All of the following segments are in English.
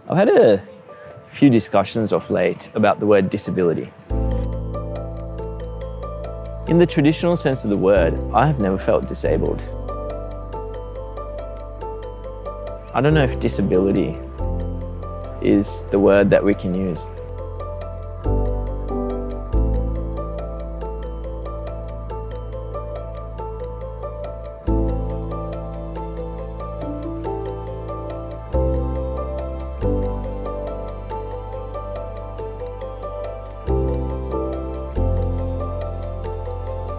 I've had a few discussions of late about the word disability. In the traditional sense of the word, I have never felt disabled. I don't know if disability is the word that we can use.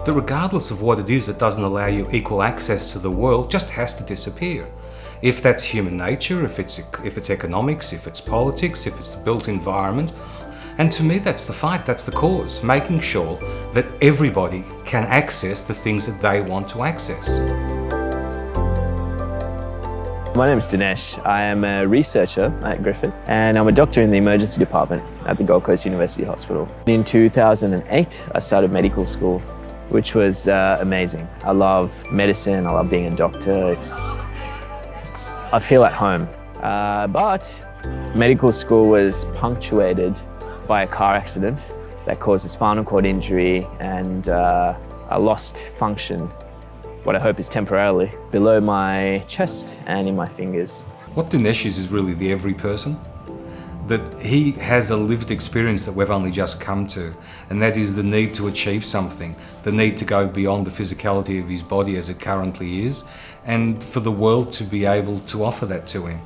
That regardless of what it is that doesn't allow you equal access to the world just has to disappear. If that's human nature, if it's economics, if it's politics, if it's the built environment. And to me that's the fight, that's the cause, making sure that everybody can access the things that they want to access. My name is Dinesh. I am a researcher at Griffith and I'm a doctor in the emergency department at the Gold Coast University Hospital. In 2008 I started medical school, which was amazing. I love medicine, I love being a doctor. I feel at home. But medical school was punctuated by a car accident that caused a spinal cord injury and I lost function, what I hope is temporarily, below my chest and in my fingers. What Dinesh is really the every person. That he has a lived experience that we've only just come to, and that is the need to achieve something, the need to go beyond the physicality of his body as it currently is, and for the world to be able to offer that to him.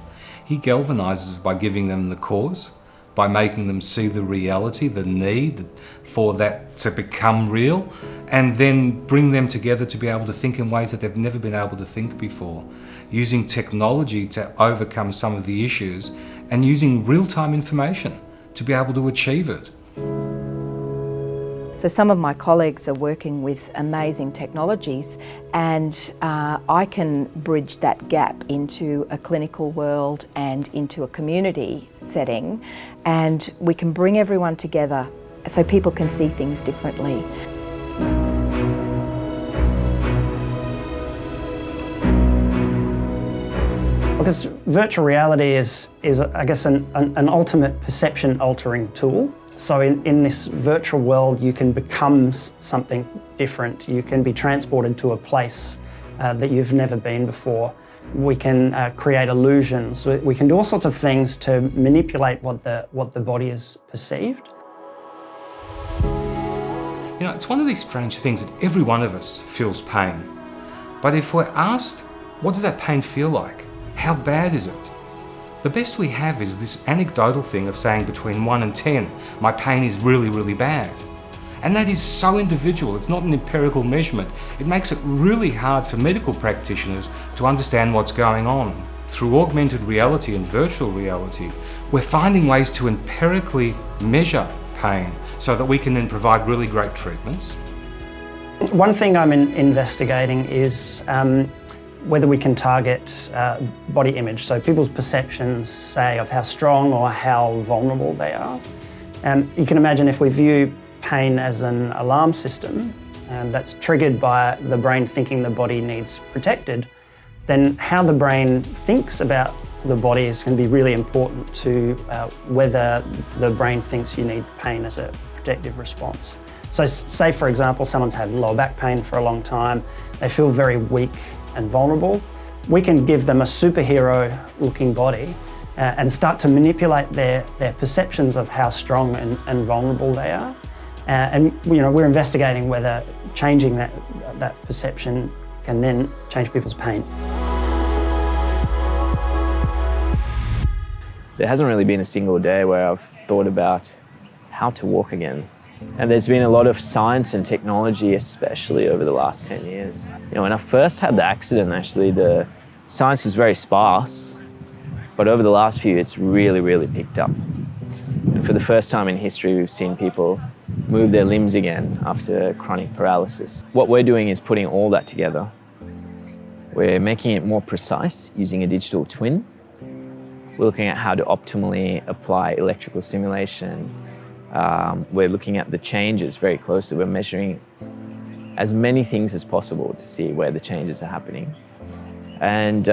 He galvanises by giving them the cause, by making them see the reality, the need for that to become real, and then bring them together to be able to think in ways that they've never been able to think before, using technology to overcome some of the issues and using real-time information to be able to achieve it. So some of my colleagues are working with amazing technologies and I can bridge that gap into a clinical world and into a community setting, and we can bring everyone together so people can see things differently. Because virtual reality is I guess, an ultimate perception altering tool. So in this virtual world, you can become something different. You can be transported to a place that you've never been before. We can create illusions. We can do all sorts of things to manipulate what the body is perceived. You know, it's one of these strange things that every one of us feels pain. But if we're asked, what does that pain feel like? How bad is it? The best we have is this anecdotal thing of saying between 1 and 10, my pain is really, really bad. And that is so individual, it's not an empirical measurement. It makes it really hard for medical practitioners to understand what's going on. Through augmented reality and virtual reality, we're finding ways to empirically measure pain so that we can then provide really great treatments. One thing I'm investigating is whether we can target body image, so people's perceptions, say, of how strong or how vulnerable they are. You can imagine if we view pain as an alarm system that's triggered by the brain thinking the body needs protected, then how the brain thinks about the body is going to be really important to whether the brain thinks you need pain as a protective response. So say, for example, someone's had lower back pain for a long time, they feel very weak and vulnerable. We can give them a superhero-looking body and start to manipulate their perceptions of how strong and vulnerable they are. And we're investigating whether changing that perception can then change people's pain. There hasn't really been a single day where I've thought about how to walk again. And there's been a lot of science and technology, especially over the last 10 years. When I first had the accident, actually, the science was very sparse, but over the last few, it's really, really picked up. And for the first time in history, we've seen people move their limbs again after chronic paralysis. What we're doing is putting all that together. We're making it more precise using a digital twin. We're looking at how to optimally apply electrical stimulation. We're looking at the changes very closely. We're measuring as many things as possible to see where the changes are happening. And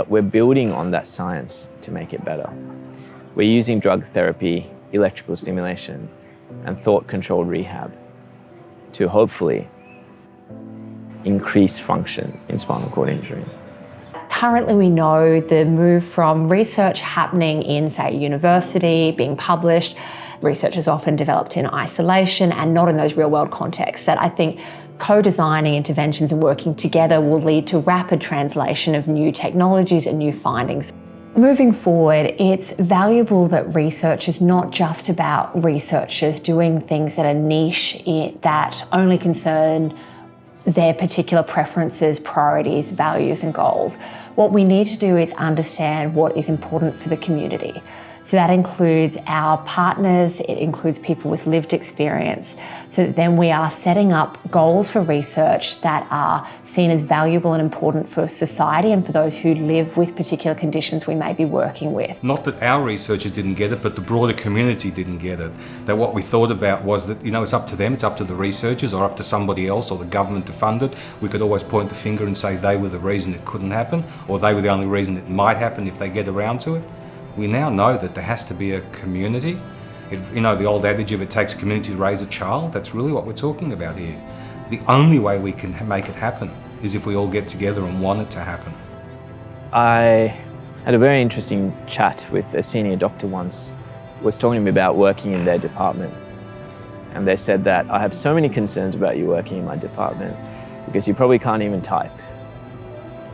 we're building on that science to make it better. We're using drug therapy, electrical stimulation, and thought-controlled rehab to hopefully increase function in spinal cord injury. Currently, we know the move from research happening in, say, university, being published, research is often developed in isolation and not in those real-world contexts, that I think co-designing interventions and working together will lead to rapid translation of new technologies and new findings. Moving forward, it's valuable that research is not just about researchers doing things that are niche, that only concern their particular preferences, priorities, values and goals. What we need to do is understand what is important for the community. So that includes our partners, it includes people with lived experience, so that then we are setting up goals for research that are seen as valuable and important for society and for those who live with particular conditions we may be working with. Not that our researchers didn't get it, but the broader community didn't get it. That what we thought about was that, it's up to them, it's up to the researchers or up to somebody else or the government to fund it. We could always point the finger and say they were the reason it couldn't happen, or they were the only reason it might happen if they get around to it. We now know that there has to be a community. The old adage of it takes a community to raise a child, that's really what we're talking about here. The only way we can make it happen is if we all get together and want it to happen. I had a very interesting chat with a senior doctor once, who was talking to me about working in their department. And they said that I have so many concerns about you working in my department because you probably can't even type.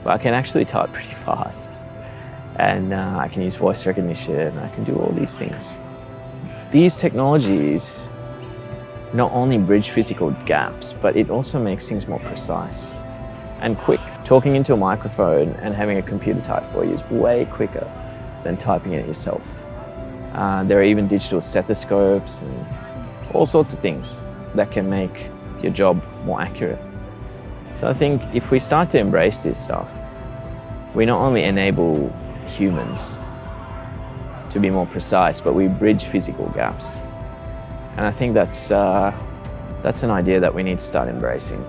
But I can actually type pretty fast. And I can use voice recognition, I can do all these things. These technologies not only bridge physical gaps, but it also makes things more precise and quick. Talking into a microphone and having a computer type for you is way quicker than typing it yourself. There are even digital stethoscopes and all sorts of things that can make your job more accurate. So I think if we start to embrace this stuff, we not only enable humans to be more precise, but we bridge physical gaps. And I think that's an idea that we need to start embracing.